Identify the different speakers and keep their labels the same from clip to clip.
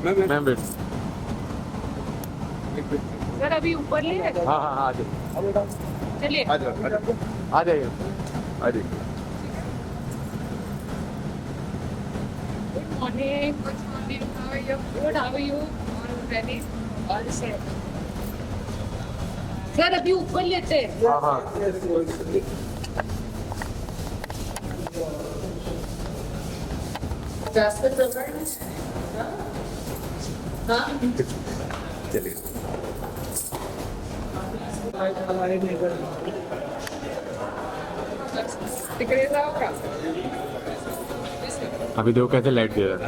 Speaker 1: Ma'am
Speaker 2: sir अभी ऊपर ले
Speaker 1: हाँ हाँ हाँ, आ जाइए
Speaker 2: चलिए।
Speaker 1: आ जाइए आ जाइए।
Speaker 2: Good morning, good morning, how are you? Good, how are you? Ready? All set. Sir अभी ऊपर लेते हैं।
Speaker 1: हाँ हाँ
Speaker 2: जास्त जवळ नाही? हाँ?
Speaker 1: चलिए।
Speaker 2: तिकडे जाऊ का?
Speaker 1: अभी देखो कैसे लाइट दे रहा है।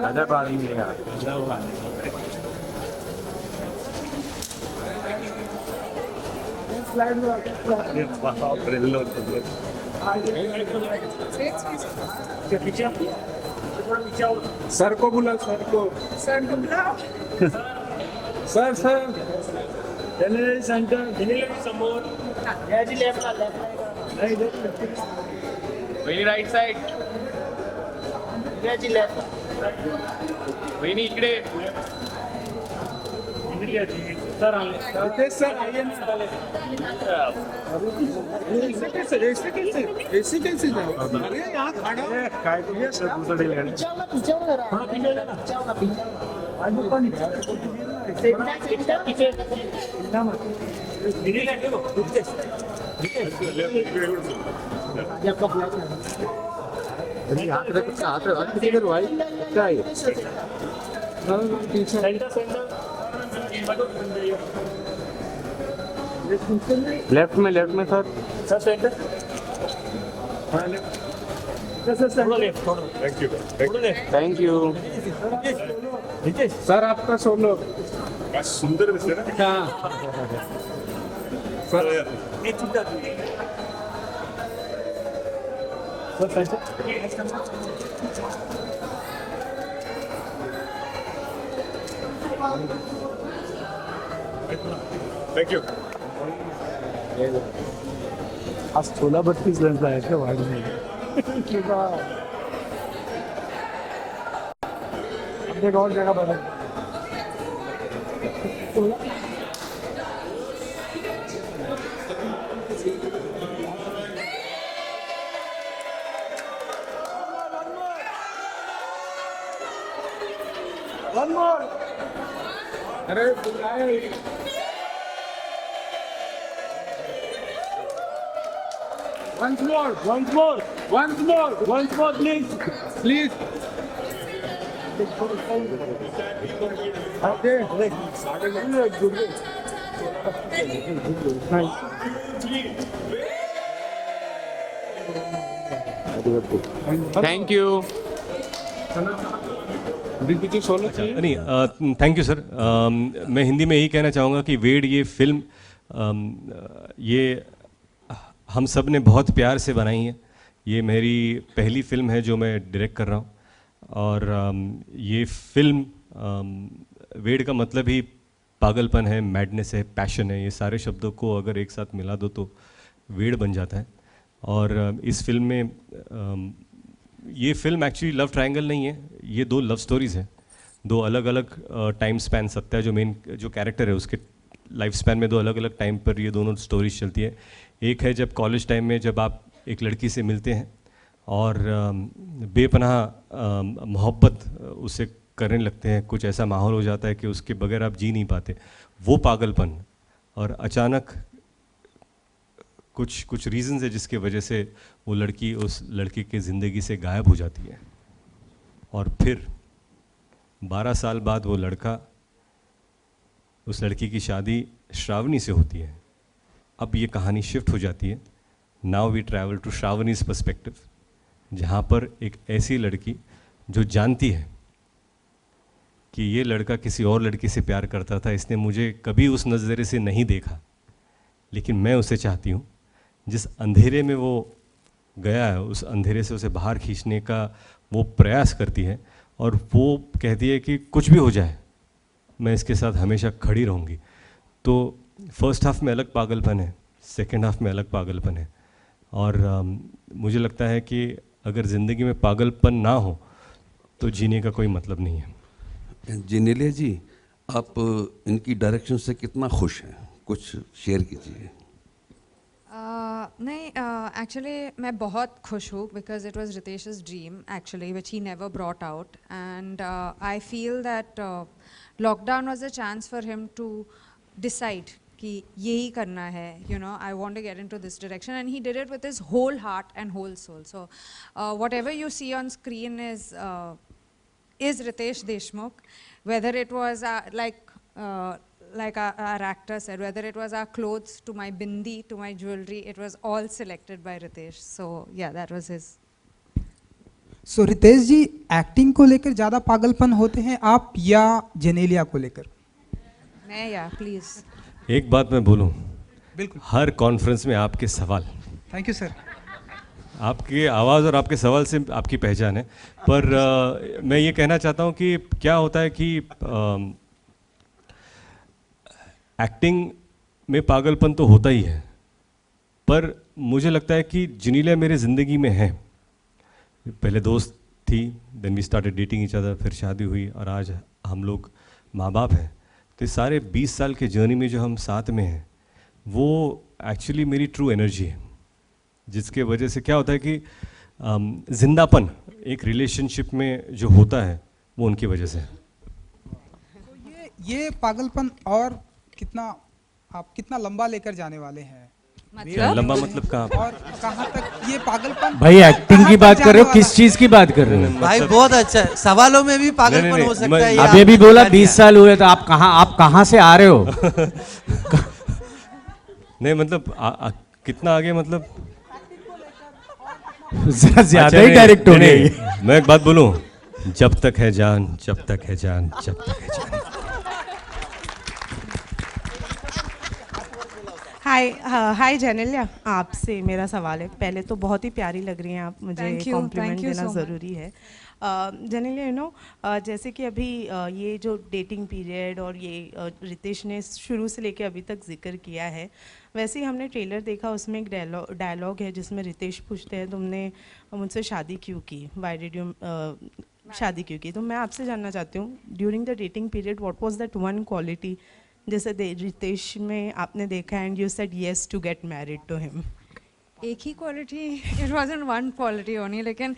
Speaker 1: आजा पानी में यार।
Speaker 3: सर को बुला, सर को।
Speaker 2: सर को बुलाओ।
Speaker 3: Sir sir delivery centre, delivery समोर याची लेफ्टला नाही
Speaker 1: वहिनी राईट साइड,
Speaker 3: याची लेफ्ट
Speaker 1: वहिनी इकडे।
Speaker 3: सर आले, रितेश सर आइए ना। ऐसे कैसे जाओ? अरे यहाँ खड़ा है काय तुम्ही सर दूसरे लेने हाँ पीछे ना आज पण पीछे ना मत दिल्ली लेके वो रितेश ये आपका फ्लैट है।
Speaker 1: अरे हाथ किसी करो भाई क्या है ये?
Speaker 3: सेंटर सेंटर
Speaker 1: लेफ्ट में सर।
Speaker 3: सर सेंटर हाँ लेफ्ट सर सर लेफ्ट थोड़ा thank you
Speaker 1: thank you.
Speaker 3: Ritesh sir आपका सोलो
Speaker 4: काय सुंदर दिसते ना.
Speaker 3: हाँ सर ये चिंता सर
Speaker 4: थँक्यू.
Speaker 3: आज 16-32 रन आहे का वाढ किंवा अपने और जगह बदल वन मोर अरे बुलाए once more, please.
Speaker 1: Thank you.
Speaker 5: नहीं थैंक यू सर। मैं हिंदी में यही कहना चाहूँगा कि वेड ये फिल्म ये हम सब ने बहुत प्यार से बनाई है। ये मेरी पहली फिल्म है जो मैं डायरेक्ट कर रहा हूँ और ये फिल्म वेड का मतलब ही पागलपन है, मैडनेस है, पैशन है। ये सारे शब्दों को अगर एक साथ मिला दो तो वेड बन जाता है। और इस फिल्म में ये फिल्म एक्चुअली लव ट्रायंगल नहीं है, ये दो लव स्टोरीज़ हैं, दो अलग अलग टाइम स्पैन। सत्या जो मेन जो कैरेक्टर है उसके लाइफ स्पैन में दो अलग अलग टाइम पर ये दोनों स्टोरीज चलती है। एक है जब कॉलेज टाइम में जब आप एक लड़की से मिलते हैं और बेपनाह मोहब्बत उससे करने लगते हैं, कुछ ऐसा माहौल हो जाता है कि उसके बगैर आप जी नहीं पाते, वो पागलपन। और अचानक कुछ रीज़न्स है जिसकी वजह से वो लड़की उस लड़के की ज़िंदगी से गायब हो जाती है और फिर 12 साल बाद वो लड़का, उस लड़की की शादी श्रावणी से होती है। अब ये कहानी शिफ्ट हो जाती है। Now we travel to Shravani's perspective, जहाँ पर एक ऐसी लड़की जो जानती है कि ये लड़का किसी और लड़की से प्यार करता था, इसने मुझे कभी उस नज़रिए से नहीं देखा, लेकिन मैं उसे चाहती हूँ। जिस अंधेरे में वो गया है उस अंधेरे से उसे बाहर खींचने का वो प्रयास करती है और वो कहती है कि कुछ भी हो जाए मैं इसके साथ हमेशा खड़ी रहूँगी। तो फर्स्ट हाफ में अलग पागलपन है, सेकेंड हाफ में अलग पागलपन है, और मुझे लगता है कि अगर ज़िंदगी में पागलपन ना हो तो जीने का कोई मतलब नहीं है।
Speaker 6: जेनेलिया जी, आप इनकी डायरेक्शन से कितना खुश हैं, कुछ शेयर कीजिए।
Speaker 2: नहीं, एक्चुअली मैं बहुत खुश हूँ because it was Ritesh's dream actually which he never brought out, and I feel that lockdown was a chance for him to decide कि यही करना है, you know, I want to get into this direction, and he did it with his whole heart and whole soul. So whatever you see on screen is Ritesh Deshmukh, whether it was like our actor said, whether it was our clothes to my bindi to my jewelry, it was all selected by Ritesh. So yeah, that was his.
Speaker 7: So Ritesh ji, acting को लेकर ज़्यादा पागलपन होते हैं आप या जेनेलिया को लेकर?
Speaker 2: मैं या प्लीज
Speaker 5: एक बात मैं बोलूं,
Speaker 7: बिल्कुल,
Speaker 5: हर कॉन्फ्रेंस में आपके सवाल,
Speaker 7: थैंक यू सर।
Speaker 5: आपकी आवाज़ और आपके सवाल से आपकी पहचान है, पर मैं ये कहना चाहता हूँ कि क्या होता है कि एक्टिंग में पागलपन तो होता ही है, पर मुझे लगता है कि जेनेलिया मेरे ज़िंदगी में है। पहले दोस्त थी, then we started dating each other, फिर शादी हुई और आज हम लोग माँ बाप हैं। तो इस सारे 20 साल के जर्नी में जो हम साथ में हैं वो एक्चुअली मेरी ट्रू एनर्जी है, जिसके वजह से क्या होता है कि जिंदापन एक रिलेशनशिप में जो होता है वो उनकी वजह से है।
Speaker 7: तो ये पागलपन और कितना लंबा लेकर जाने वाले हैं?
Speaker 2: मतलब
Speaker 5: लंबा मतलब कहाँ?
Speaker 7: और कहाँ तक ये पागलपन?
Speaker 1: भाई एक्टिंग की बात कर रहे हो, किस चीज की बात कर रहे हो?
Speaker 8: भाई बहुत अच्छा है, सवालों में भी पागलपन हो सकता है।
Speaker 1: अभी भी बोला 20 साल हुए, तो आप कहाँ से आ रहे हो?
Speaker 5: नहीं मतलब कितना आगे, मतलब
Speaker 1: ज्यादा ही डायरेक्ट हो गई।
Speaker 5: मैं एक बात बोलूं, जब तक है जान, जब तक है जान, जब तक है जान।
Speaker 9: हाय जेनेलिया, आपसे मेरा सवाल है। पहले तो बहुत ही प्यारी लग रही हैं आप, मुझे कॉम्प्लीमेंट देना ज़रूरी है। जेनेलिया, यू नो, जैसे कि अभी ये जो डेटिंग पीरियड और ये रितेश ने शुरू से लेके अभी तक जिक्र किया है, वैसे ही हमने ट्रेलर देखा, उसमें एक डायलॉग है जिसमें रितेश पूछते हैं तुमने मुझसे शादी क्यों की, वाई डिड यू शादी क्यों की। तो मैं आपसे जानना चाहती हूँ, during the dating period what was that one quality जैसे रितेश में आपने देखा and you said yes to get married to him?
Speaker 2: एक ही quality, it wasn't one quality only, लेकिन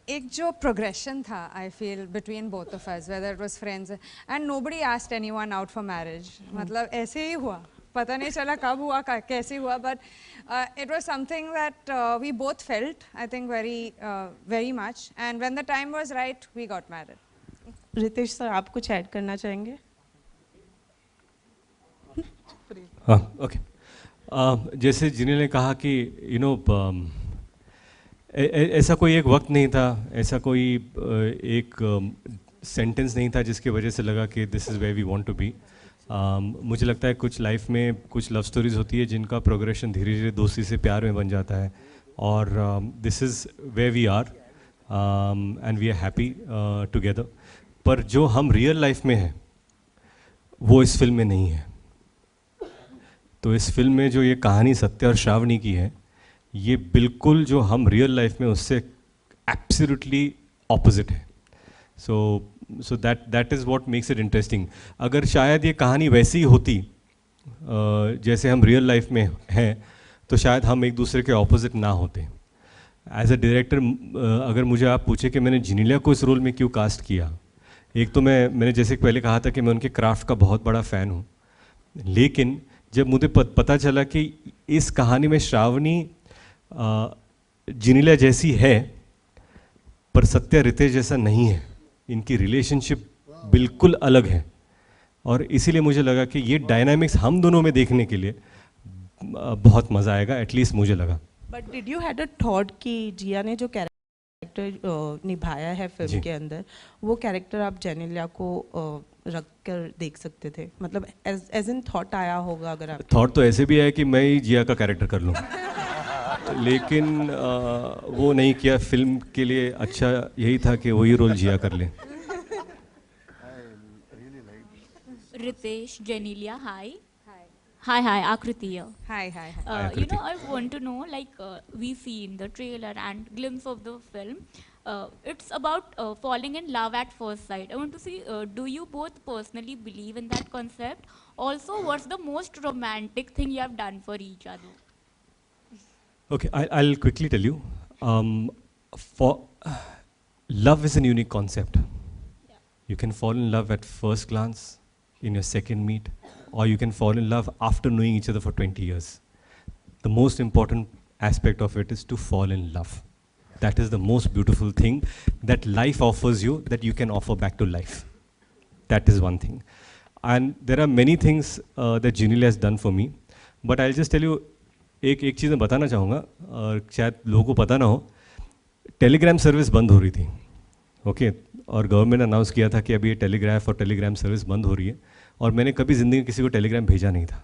Speaker 2: एक जो प्रोग्रेशन था I feel between both of us, whether it was friends and nobody asked anyone out for marriage. मतलब ऐसे ही हुआ, पता नहीं चला कब हुआ, कैसे हुआ, but it was something that we both felt, I think very much, and when the time was right we got married.
Speaker 9: Ritesh sir, आप कुछ ऐड करना चाहेंगे?
Speaker 5: हाँ, ओके। जैसे जेनेलिया ने कहा कि यू नो ऐसा कोई एक वक्त नहीं था, ऐसा कोई एक सेंटेंस नहीं था जिसकी वजह से लगा कि this is where we want to be. मुझे लगता है कुछ लाइफ में कुछ लव स्टोरीज होती है जिनका प्रोग्रेशन धीरे धीरे दोस्ती से प्यार में बन जाता है, और this is where we are and we are happy together. पर जो हम रियल लाइफ में हैं वो इस फिल्म में नहीं है। तो इस फिल्म में जो ये कहानी सत्य और श्रावणी की है, ये बिल्कुल जो हम रियल लाइफ में उससे एब्सोल्युटली ऑपोजिट है। So that is what makes it interesting. अगर शायद ये कहानी वैसी ही होती जैसे हम रियल लाइफ में हैं, तो शायद हम एक दूसरे के ऑपोजिट ना होते। एज अ डायरेक्टर अगर मुझे आप पूछे कि मैंने जेनेलिया को इस रोल में क्यों कास्ट किया, एक तो मैंने जैसे पहले कहा था कि मैं उनके क्राफ्ट का बहुत बड़ा फ़ैन हूँ, लेकिन जब मुझे पता चला कि इस कहानी में श्रावणी जेनेलिया जैसी है पर सत्य रितेश जैसा नहीं है, इनकी रिलेशनशिप बिल्कुल अलग है, और इसीलिए मुझे लगा कि ये डायनामिक्स हम दोनों में देखने के लिए बहुत मज़ा आएगा, एटलीस्ट मुझे लगा।
Speaker 9: But did you had a thought कि जिया ने जो कैरेक्टर निभाया है फिल्म के अंदर, वो कैरेक्टर आप जेनेलिया को रख कर देख सकते थे? मतलब एज इन थॉट आया होगा? अगर आप
Speaker 5: थॉट तो ऐसे भी आया कि मैं ही जिया का कैरेक्टर कर लूँ, लेकिन वो नहीं किया। फिल्म के लिए अच्छा यही था कि वही रोल जिया कर ले।
Speaker 10: रितेश, जेनेलिया, हाय। Hi, Akriti here.
Speaker 2: Hi, hi, hi.
Speaker 5: Hi,
Speaker 10: You
Speaker 5: Akriti.
Speaker 10: know, I want to know, like, we see in the trailer and glimpse of the film, it's about falling in love at first sight. I want to see, do you both personally believe in that concept? Also, what's the most romantic thing you have done for each other?
Speaker 5: Okay, I'll quickly tell you. For love is a unique concept. You can fall in love at first glance, in your second meet, or you can fall in love after knowing each other for 20 years. The most important aspect of it is to fall in love. That is the most beautiful thing that life offers you, that you can offer back to life. That is one thing. And there are many things that Genelia has done for me. But I'll just tell you, एक चीज़ मैं बताना चाहूँगा, और शायद लोगों को पता ना हो, टेलीग्राम सर्विस बंद हो रही थी, ओके, और गवर्नमेंट ने अनाउंस किया था कि अभी ये टेलीग्राफ और टेलीग्राम सर्विस बंद हो रही है, और मैंने कभी ज़िंदगी में किसी को टेलीग्राम भेजा नहीं था.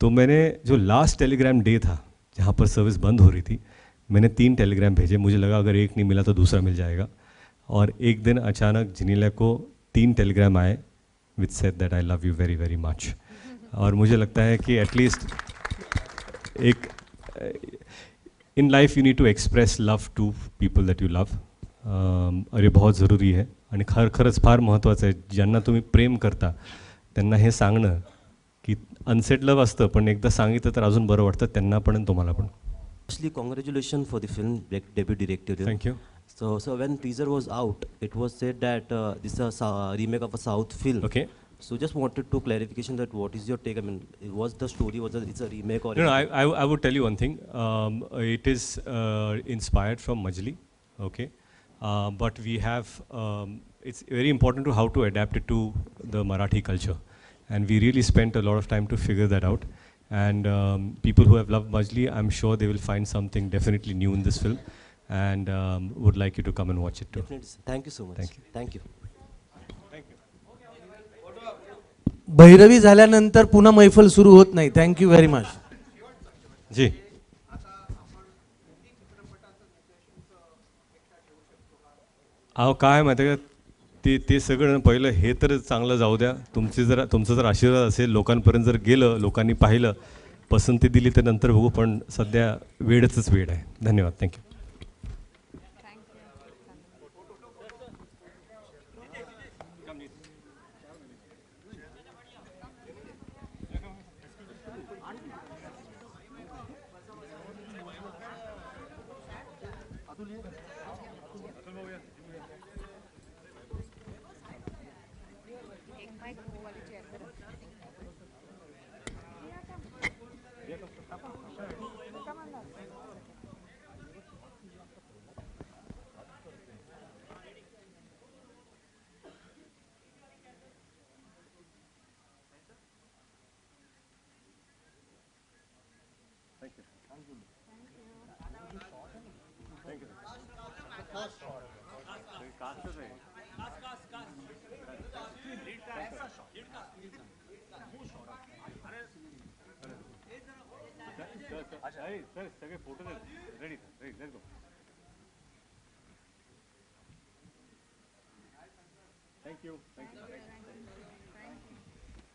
Speaker 5: तो मैंने जो लास्ट टेलीग्राम डे था जहाँ पर सर्विस बंद हो रही थी, मैंने 3 टेलीग्राम भेजे. मुझे लगा अगर एक नहीं मिला तो दूसरा मिल जाएगा, और एक दिन अचानक जिनीला को 3 टेलीग्राम आए which said that I love you very very much. और मुझे लगता है कि एटलीस्ट एक in life you need to express love to people that you love, और हे बहुत ज़रुरी आहे. आणि खरंच फार महत्त्वाचं आहे, ज्यांना तुम्ही प्रेम करता त्यांना हे सांगणं की अनसेट लव असतं, पण एकदा सांगितलं तर अजून बरं वाटतं त्यांना पण आणि तुम्हाला पण.
Speaker 11: Firstly, congratulations for the film debut director.
Speaker 5: Thank you.
Speaker 11: So when teaser was out, it was said that this is a remake of a South film.
Speaker 5: Okay.
Speaker 11: So just wanted to clarification that what is your take? I mean, was the story it's a remake or?
Speaker 5: No, I would tell you one thing. It is inspired from Majli, okay, but we have it's very important to how to adapt it to the Marathi culture, and we really spent a lot of time to figure that out. And people who have loved Majli, I'm sure they will find something definitely new in this film, and would like you to come and watch it too.
Speaker 11: Definitely. Thank you so much.
Speaker 5: Thank you.
Speaker 11: Thank you.
Speaker 8: Bhairavi झाल्यानंतर पुन्हा मैफल सुरू होत नाही. Thank you very much.
Speaker 5: जी. अहो काय माहिती आहे का, ते सगळं पहिलं हे तर चांगलं जाऊ द्या. तुमचं जर आशीर्वाद असेल, लोकांपर्यंत जर गेलं, लोकांनी पाहिलं, पसंती दिली तर नंतर बघू, पण सध्या वेळच वेळ आहे. धन्यवाद. थँक्यू. सगळे photo ready let's go. Thank you.